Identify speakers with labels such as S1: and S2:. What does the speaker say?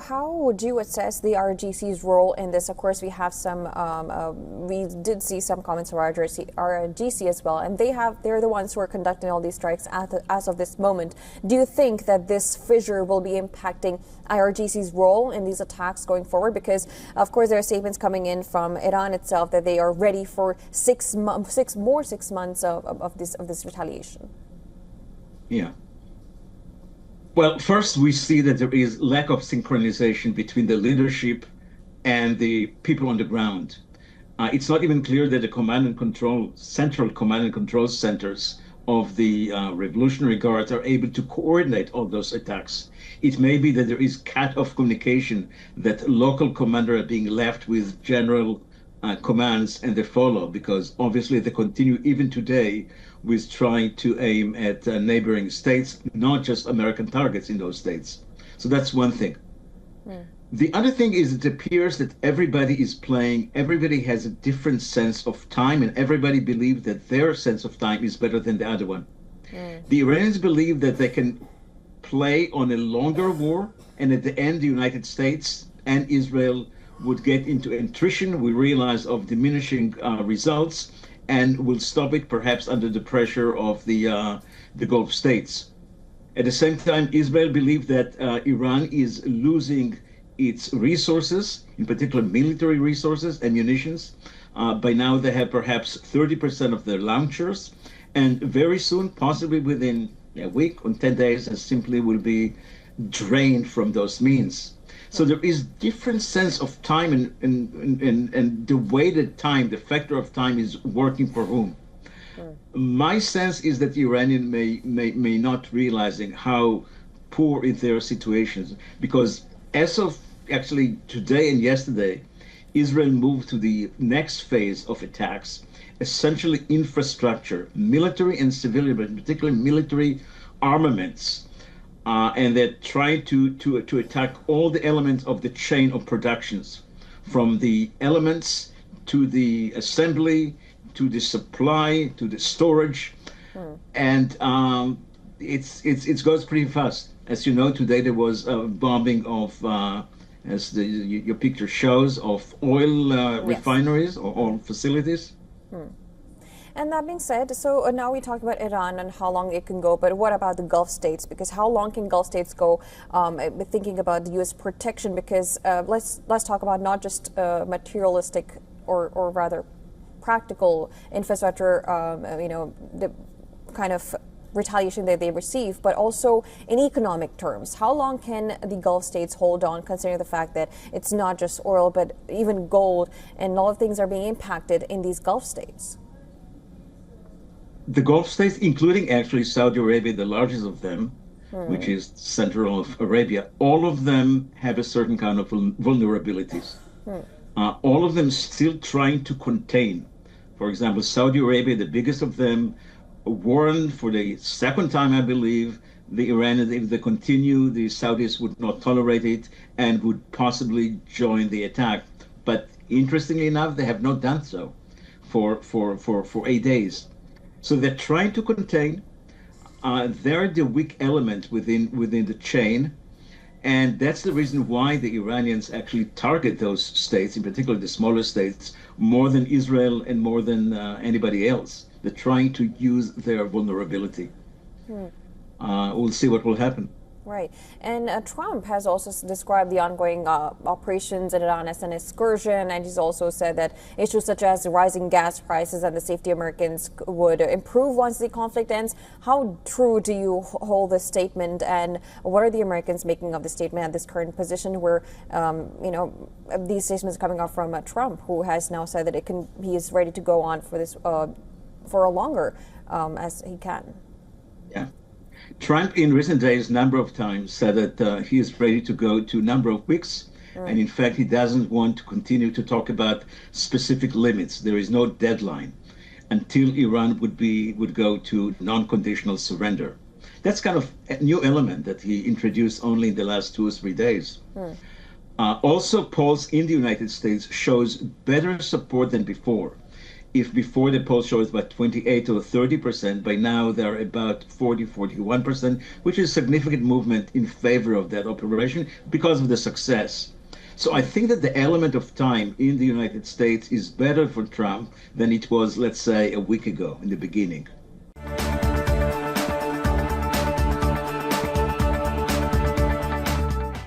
S1: how would you assess the IRGC's role in this? Of course, we have some, we did see some comments from IRGC as well, and they're the ones who are conducting all these strikes as of this moment. Do you think that this fissure will be impacting IRGC's role in these attacks going forward? Because, of course, there are statements coming in from Iran itself that they are ready for 6 months of this retaliation.
S2: Yeah. Well, first, we see that there is lack of synchronization between the leadership and the people on the ground. It's not even clear that the central command and control centers of the Revolutionary Guards are able to coordinate all those attacks. It may be that there is cut-off communication, that local commanders are being left with general commands and they follow, because obviously they continue even today with trying to aim at neighboring states, not just American targets in those states. So that's one thing. The other thing is it appears that everybody is playing, everybody has a different sense of time, and everybody believes that their sense of time is better than the other one. The Iranians believe that they can play on a longer war, and at the end, the United States and Israel would get into attrition, we realize, of diminishing results, and will stop it perhaps under the pressure of the Gulf states. At the same time, Israel believes that Iran is losing its resources, in particular military resources and munitions. By now, they have perhaps 30% of their launchers, and very soon, possibly within a week or 10 days, simply will be drained from those means. So there is different sense of time and the way that time, the factor of time, is working for whom. My sense is that the Iranian may not realizing how poor is their situations, because as of actually today and yesterday, Israel moved to the next phase of attacks, essentially infrastructure, military and civilian, but particularly military armaments. And they're trying to attack all the elements of the chain of productions, from the elements to the assembly, to the supply, to the storage. And it goes pretty fast. As you know, today there was a bombing of, as your picture shows, of oil refineries or oil facilities.
S1: And that being said, so now we talked about Iran and how long it can go, but what about the Gulf states? Because how long can Gulf states go thinking about the U.S. protection? Because let's talk about not just materialistic or rather practical infrastructure, the kind of retaliation that they receive, but also in economic terms. How long can the Gulf states hold on, considering the fact that it's not just oil, but even gold, and a lot of things are being impacted in these Gulf states?
S2: The Gulf states, including actually Saudi Arabia, the largest of them, which is central of Arabia, all of them have a certain kind of vulnerabilities. All of them still trying to contain. For example, Saudi Arabia, the biggest of them, warned for the second time, I believe, the Iranians, if they continue, the Saudis would not tolerate it and would possibly join the attack. But interestingly enough, they have not done so for 8 days. So they're trying to contain. They're the weak element within the chain. And that's the reason why the Iranians actually target those states, in particular the smaller states, more than Israel and more than anybody else. They're trying to use their vulnerability. We'll see what will happen.
S1: Right. And Trump has also described the ongoing operations in Iran as an excursion, and he's also said that issues such as rising gas prices and the safety of Americans would improve once the conflict ends. How true do you hold this statement, and what are the Americans making of the statement at this current position where, these statements are coming out from Trump, who has now said that he is ready to go on for this for a longer as he can?
S2: Yeah. Trump in recent days, number of times, said that he is ready to go to a number of weeks. And in fact, he doesn't want to continue to talk about specific limits. There is no deadline until Iran would go to non-conditional surrender. That's kind of a new element that he introduced only in the last 2 or 3 days. Also, polls in the United States shows better support than before. If before the poll shows about 28 or 30%, by now they're about 40, 41%, which is significant movement in favor of that operation because of the success. So I think that the element of time in the United States is better for Trump than it was, let's say, a week ago in the beginning.